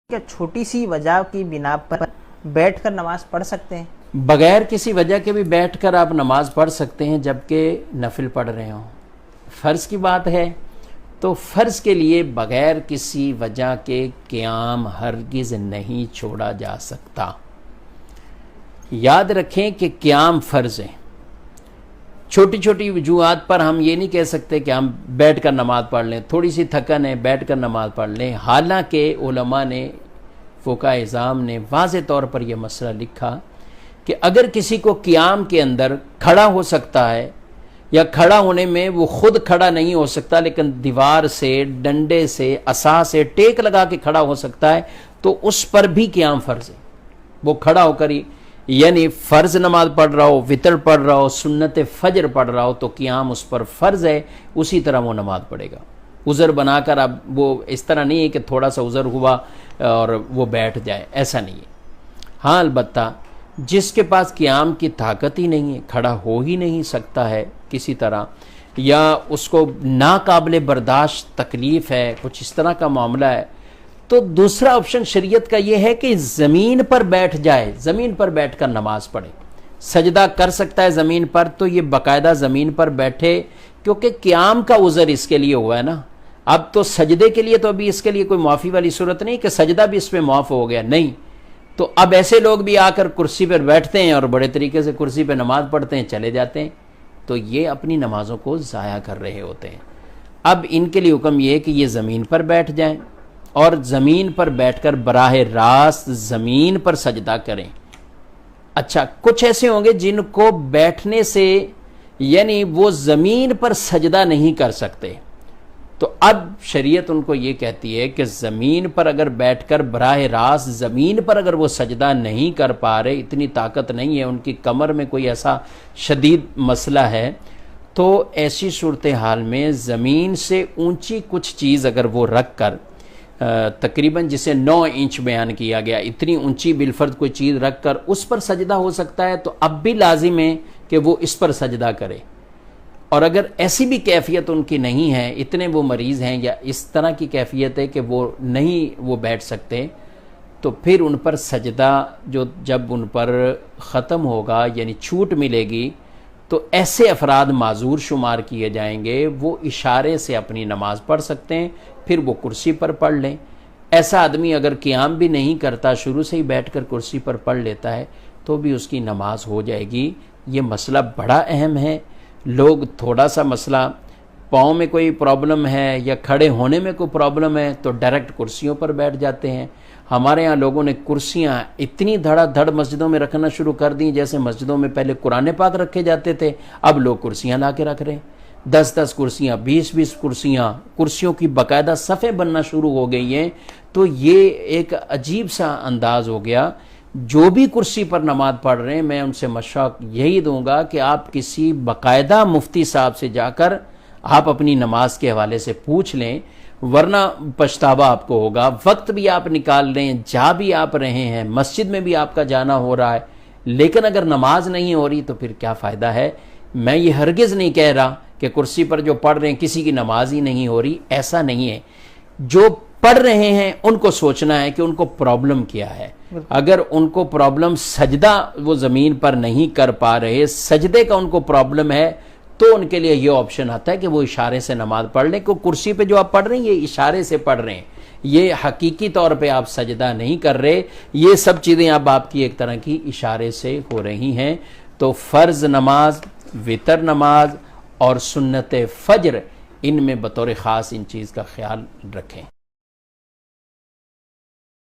کیا چھوٹی سی وجہ کی بنا پر بیٹھ کر نماز پڑھ سکتے ہیں؟ بغیر کسی وجہ کے بھی بیٹھ کر آپ نماز پڑھ سکتے ہیں جبکہ نفل پڑھ رہے ہوں۔ فرض کی بات ہے تو فرض کے لیے بغیر کسی وجہ کے قیام ہرگز نہیں چھوڑا جا سکتا۔ یاد رکھیں کہ قیام فرض ہے۔ چھوٹی چھوٹی وجوہات پر ہم یہ نہیں کہہ سکتے کہ ہم بیٹھ کر نماز پڑھ لیں، تھوڑی سی تھکن ہے بیٹھ کر نماز پڑھ لیں۔ حالانکہ علماء نے، فقہاء اعظام نے واضح طور پر یہ مسئلہ لکھا کہ اگر کسی کو قیام کے اندر کھڑا ہو سکتا ہے یا کھڑا ہونے میں وہ خود کھڑا نہیں ہو سکتا لیکن دیوار سے، ڈنڈے سے، عصا سے ٹیک لگا کے کھڑا ہو سکتا ہے تو اس پر بھی قیام فرض ہے۔ وہ کھڑا ہو کر یعنی فرض نماز پڑھ رہا ہو، وتر پڑھ رہا ہو، سنت فجر پڑھ رہا ہو تو قیام اس پر فرض ہے، اسی طرح وہ نماز پڑھے گا۔ عذر بنا کر اب وہ اس طرح نہیں ہے کہ تھوڑا سا عذر ہوا اور وہ بیٹھ جائے، ایسا نہیں ہے۔ ہاں البتہ جس کے پاس قیام کی طاقت ہی نہیں ہے، کھڑا ہو ہی نہیں سکتا ہے کسی طرح، یا اس کو ناقابل برداشت تکلیف ہے، کچھ اس طرح کا معاملہ ہے، تو دوسرا آپشن شریعت کا یہ ہے کہ زمین پر بیٹھ جائے، زمین پر بیٹھ کر نماز پڑھے۔ سجدہ کر سکتا ہے زمین پر تو یہ باقاعدہ زمین پر بیٹھے، کیونکہ قیام کا عذر اس کے لیے ہوا ہے نا۔ اب تو سجدے کے لیے تو ابھی اس کے لیے کوئی معافی والی صورت نہیں کہ سجدہ بھی اس پہ معاف ہو گیا، نہیں۔ تو اب ایسے لوگ بھی آ کر کرسی پر بیٹھتے ہیں اور بڑے طریقے سے کرسی پہ نماز پڑھتے ہیں، چلے جاتے ہیں، تو یہ اپنی نمازوں کو ضائع کر رہے ہوتے ہیں۔ اب ان کے لیے حکم یہ ہے کہ یہ زمین پر بیٹھ جائیں اور زمین پر بیٹھ کر براہ راست زمین پر سجدہ کریں۔ اچھا، کچھ ایسے ہوں گے جن کو بیٹھنے سے یعنی وہ زمین پر سجدہ نہیں کر سکتے، تو اب شریعت ان کو یہ کہتی ہے کہ زمین پر اگر بیٹھ کر براہ راست زمین پر اگر وہ سجدہ نہیں کر پا رہے، اتنی طاقت نہیں ہے، ان کی کمر میں کوئی ایسا شدید مسئلہ ہے، تو ایسی صورتحال میں زمین سے اونچی کچھ چیز اگر وہ رکھ کر تقریباً جسے 9 انچ بیان کیا گیا، اتنی اونچی بالفرض کوئی چیز رکھ کر اس پر سجدہ ہو سکتا ہے، تو اب بھی لازم ہے کہ وہ اس پر سجدہ کرے۔ اور اگر ایسی بھی کیفیت ان کی نہیں ہے، اتنے وہ مریض ہیں یا اس طرح کی کیفیت ہے کہ وہ بیٹھ سکتے، تو پھر ان پر سجدہ جب ان پر ختم ہوگا یعنی چھوٹ ملے گی تو ایسے افراد معذور شمار کیے جائیں گے، وہ اشارے سے اپنی نماز پڑھ سکتے ہیں، پھر وہ کرسی پر پڑھ لیں۔ ایسا آدمی اگر قیام بھی نہیں کرتا، شروع سے ہی بیٹھ کر کرسی پر پڑھ لیتا ہے تو بھی اس کی نماز ہو جائے گی۔ یہ مسئلہ بڑا اہم ہے۔ لوگ تھوڑا سا مسئلہ پاؤں میں کوئی پرابلم ہے یا کھڑے ہونے میں کوئی پرابلم ہے تو ڈائریکٹ کرسیوں پر بیٹھ جاتے ہیں۔ ہمارے ہاں لوگوں نے کرسیاں اتنی دھڑا دھڑ مسجدوں میں رکھنا شروع کر دیں، جیسے مسجدوں میں پہلے قرآن پاک رکھے جاتے تھے، اب لوگ کرسیاں لا کے رکھ رہے ہیں۔ 10 کرسیاں، 20 کرسیاں، کرسیوں کی باقاعدہ صفیں بننا شروع ہو گئی ہیں۔ تو یہ ایک عجیب سا انداز ہو گیا۔ جو بھی کرسی پر نماز پڑھ رہے ہیں، میں ان سے مشورہ یہی دوں گا کہ آپ کسی باقاعدہ مفتی صاحب سے جا کر آپ اپنی نماز کے حوالے سے پوچھ لیں، ورنہ پچھتاوا آپ کو ہوگا۔ وقت بھی آپ نکال رہے ہیں، جا بھی آپ رہے ہیں، مسجد میں بھی آپ کا جانا ہو رہا ہے، لیکن اگر نماز نہیں ہو رہی تو پھر کیا فائدہ ہے؟ میں یہ ہرگز نہیں کہہ رہا کہ کرسی پر جو پڑھ رہے ہیں کسی کی نماز ہی نہیں ہو رہی، ایسا نہیں ہے۔ جو پڑھ رہے ہیں ان کو سوچنا ہے کہ ان کو پرابلم کیا ہے۔ اگر ان کو پرابلم سجدہ وہ زمین پر نہیں کر پا رہے، سجدے کا ان کو پرابلم ہے، تو ان کے لیے یہ آپشن آتا ہے کہ وہ اشارے سے نماز پڑھ لیں، کہ کرسی پہ جو آپ پڑھ رہے ہیں یہ اشارے سے پڑھ رہے ہیں، یہ حقیقی طور پہ آپ سجدہ نہیں کر رہے۔ یہ سب چیزیں اب آپ کی ایک طرح کی اشارے سے ہو رہی ہیں۔ تو فرض نماز، وتر نماز اور سنت فجر، ان میں بطور خاص ان چیز کا خیال رکھیں۔